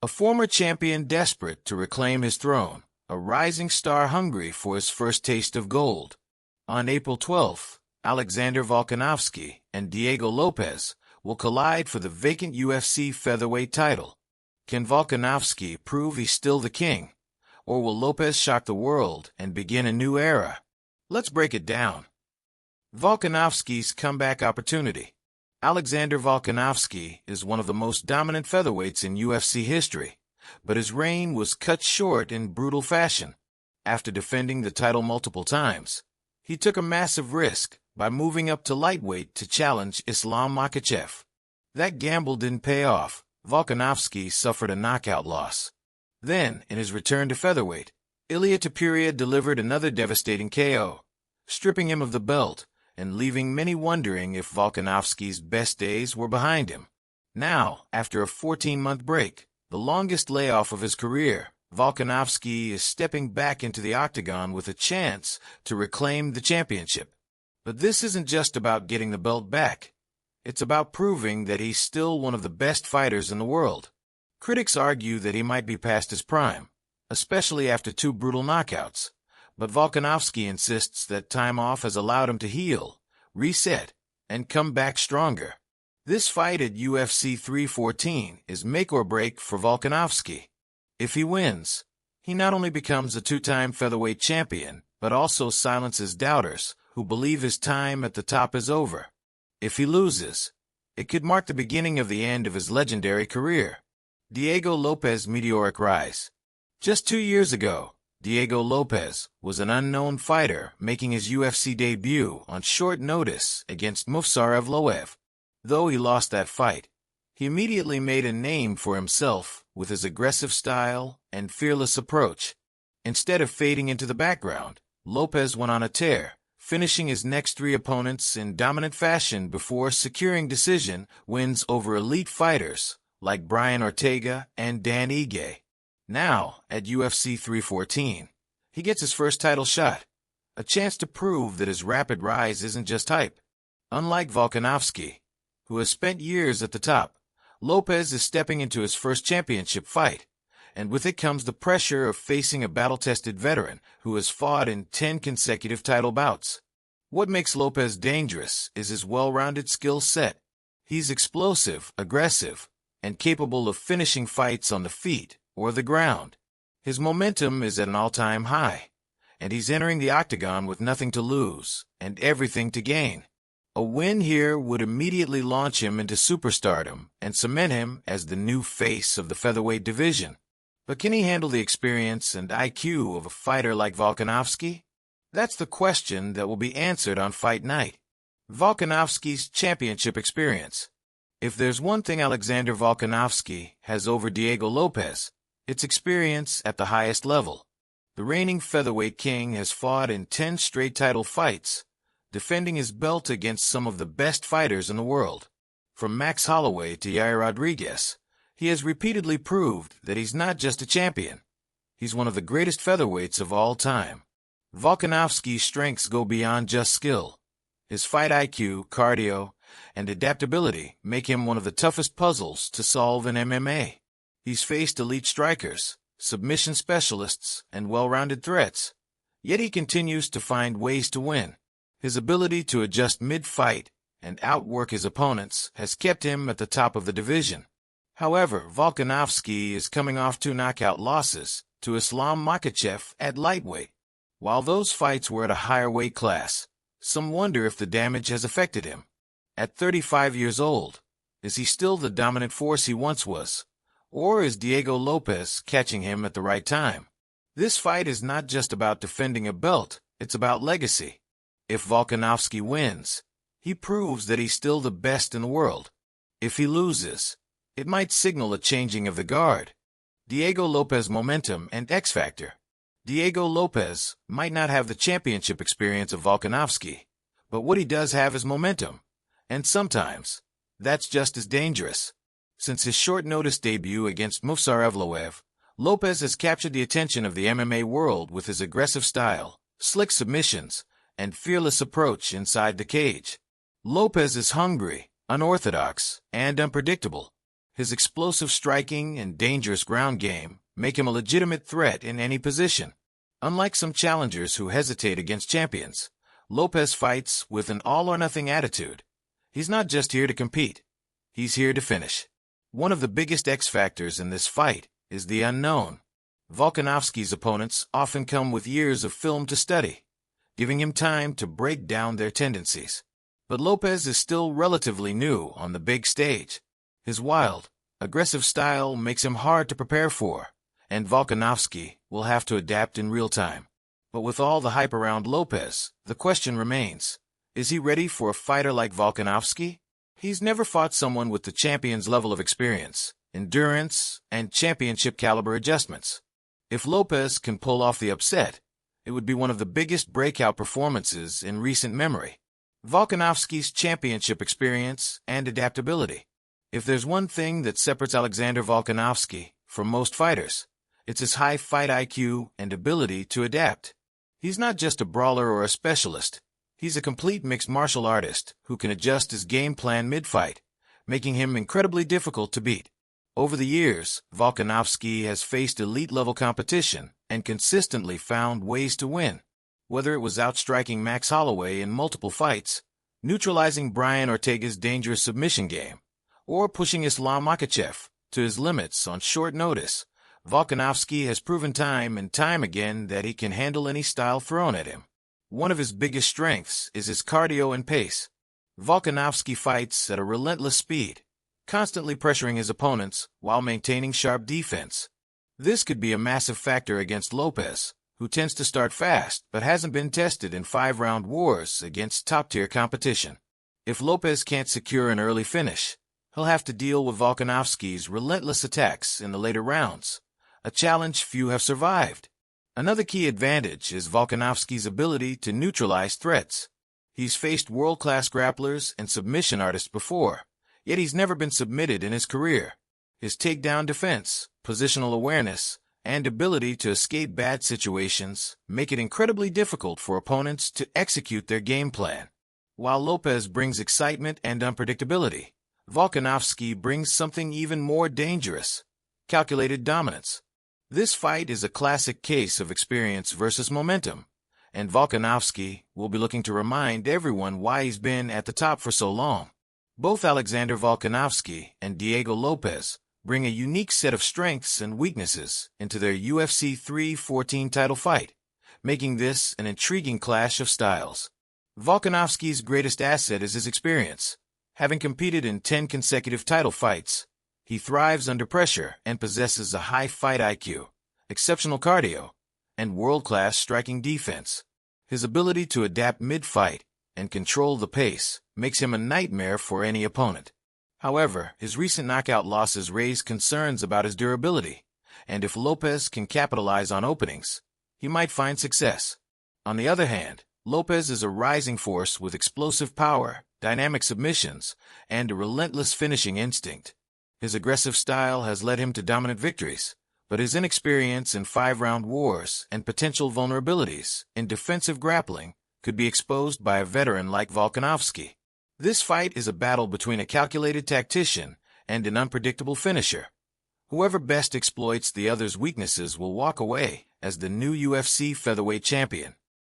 A former champion desperate to reclaim his throne, a rising star hungry for his first taste of gold. On April 12th, Alexander Volkanovski and Diego Lopez will collide for the vacant UFC featherweight title. Can Volkanovski prove he's still the king, or will Lopez shock the world and begin a new era? Let's break it down. Volkanovski's comeback opportunity. Alexander Volkanovski is one of the most dominant featherweights in UFC history, but his reign was cut short in brutal fashion. After defending the title multiple times, he took a massive risk by moving up to lightweight to challenge Islam Makhachev. That gamble didn't pay off. Volkanovski suffered a knockout loss. Then, in his return to featherweight, Ilia Topuria delivered another devastating KO, stripping him of the belt and leaving many wondering if Volkanovski's best days were behind him. Now, after a 14-month break, the longest layoff of his career, Volkanovski is stepping back into the octagon with a chance to reclaim the championship. But this isn't just about getting the belt back. It's about proving that he's still one of the best fighters in the world. Critics argue that he might be past his prime, especially after 2 brutal knockouts. But Volkanovski insists that time off has allowed him to heal, reset, and come back stronger. This fight at UFC 314 is make or break for Volkanovski. If he wins, he not only becomes a 2-time featherweight champion, but also silences doubters who believe his time at the top is over. If he loses, it could mark the beginning of the end of his legendary career. Diego Lopez meteoric rise. Just 2 years ago, Diego Lopez was an unknown fighter making his UFC debut on short notice against Movsar Evloev. Though he lost that fight, he immediately made a name for himself with his aggressive style and fearless approach. Instead of fading into the background, Lopez went on a tear, finishing his next 3 opponents in dominant fashion before securing decision wins over elite fighters like Brian Ortega and Dan Ige. Now, at UFC 314, he gets his first title shot, a chance to prove that his rapid rise isn't just hype. Unlike Volkanovski, who has spent years at the top, Lopez is stepping into his first championship fight, and with it comes the pressure of facing a battle-tested veteran who has fought in 10 consecutive title bouts. What makes Lopez dangerous is his well-rounded skill set. He's explosive, aggressive, and capable of finishing fights on the feet or the ground. His momentum is at an all-time high, and he's entering the octagon with nothing to lose and everything to gain. A win here would immediately launch him into superstardom and cement him as the new face of the featherweight division. But can he handle the experience and IQ of a fighter like Volkanovski? That's the question that will be answered on fight night. Volkanovski's championship experience. If there's one thing Alexander Volkanovski has over Diego Lopez, it's experience at the highest level. The reigning featherweight king has fought in 10 straight title fights, defending his belt against some of the best fighters in the world. From Max Holloway to Yair Rodriguez, he has repeatedly proved that he's not just a champion. He's one of the greatest featherweights of all time. Volkanovski's strengths go beyond just skill. His fight IQ, cardio, and adaptability make him one of the toughest puzzles to solve in MMA. He's faced elite strikers, submission specialists, and well-rounded threats, yet he continues to find ways to win. His ability to adjust mid-fight and outwork his opponents has kept him at the top of the division. However, Volkanovski is coming off 2 knockout losses to Islam Makhachev at lightweight. While those fights were at a higher weight class, some wonder if the damage has affected him. At 35 years old, is he still the dominant force he once was? Or is Diego Lopez catching him at the right time? This fight is not just about defending a belt, it's about legacy. If Volkanovski wins, he proves that he's still the best in the world. If he loses, it might signal a changing of the guard. Diego Lopez momentum and X factor. Diego Lopez might not have the championship experience of Volkanovski, but what he does have is momentum. And sometimes, that's just as dangerous. Since his short-notice debut against Movsar Evloev, Lopez has captured the attention of the MMA world with his aggressive style, slick submissions, and fearless approach inside the cage. Lopez is hungry, unorthodox, and unpredictable. His explosive striking and dangerous ground game make him a legitimate threat in any position. Unlike some challengers who hesitate against champions, Lopez fights with an all-or-nothing attitude. He's not just here to compete. He's here to finish. One of the biggest X factors in this fight is the unknown. Volkanovski's opponents often come with years of film to study, giving him time to break down their tendencies. But Lopez is still relatively new on the big stage. His wild, aggressive style makes him hard to prepare for, and Volkanovski will have to adapt in real time. But with all the hype around Lopez, the question remains, is he ready for a fighter like Volkanovski? He's never fought someone with the champion's level of experience, endurance, and championship-caliber adjustments. If Lopez can pull off the upset, it would be one of the biggest breakout performances in recent memory. Volkanovski's championship experience and adaptability. If there's one thing that separates Alexander Volkanovski from most fighters, it's his high fight IQ and ability to adapt. He's not just a brawler or a specialist. He's a complete mixed martial artist who can adjust his game plan mid-fight, making him incredibly difficult to beat. Over the years, Volkanovski has faced elite-level competition and consistently found ways to win. Whether it was outstriking Max Holloway in multiple fights, neutralizing Brian Ortega's dangerous submission game, or pushing Islam Makhachev to his limits on short notice, Volkanovski has proven time and time again that he can handle any style thrown at him. One of his biggest strengths is his cardio and pace. Volkanovski fights at a relentless speed, constantly pressuring his opponents while maintaining sharp defense. This could be a massive factor against Lopez, who tends to start fast but hasn't been tested in 5-round wars against top-tier competition. If Lopez can't secure an early finish, he'll have to deal with Volkanovski's relentless attacks in the later rounds, a challenge few have survived. Another key advantage is Volkanovski's ability to neutralize threats. He's faced world-class grapplers and submission artists before, yet he's never been submitted in his career. His takedown defense, positional awareness, and ability to escape bad situations make it incredibly difficult for opponents to execute their game plan. While Lopez brings excitement and unpredictability, Volkanovski brings something even more dangerous: calculated dominance. This fight is a classic case of experience versus momentum, and Volkanovski will be looking to remind everyone why he's been at the top for so long. Both Alexander Volkanovski and Diego Lopez bring a unique set of strengths and weaknesses into their UFC 314 title fight, making this an intriguing clash of styles. Volkanovski's greatest asset is his experience. Having competed in 10 consecutive title fights, he thrives under pressure and possesses a high fight IQ, exceptional cardio, and world-class striking defense. His ability to adapt mid-fight and control the pace makes him a nightmare for any opponent. However, his recent knockout losses raise concerns about his durability, and if Lopez can capitalize on openings, he might find success. On the other hand, Lopez is a rising force with explosive power, dynamic submissions, and a relentless finishing instinct. His aggressive style has led him to dominant victories, but his inexperience in 5-round wars and potential vulnerabilities in defensive grappling could be exposed by a veteran like Volkanovski. This fight is a battle between a calculated tactician and an unpredictable finisher. Whoever best exploits the other's weaknesses will walk away as the new UFC featherweight champion.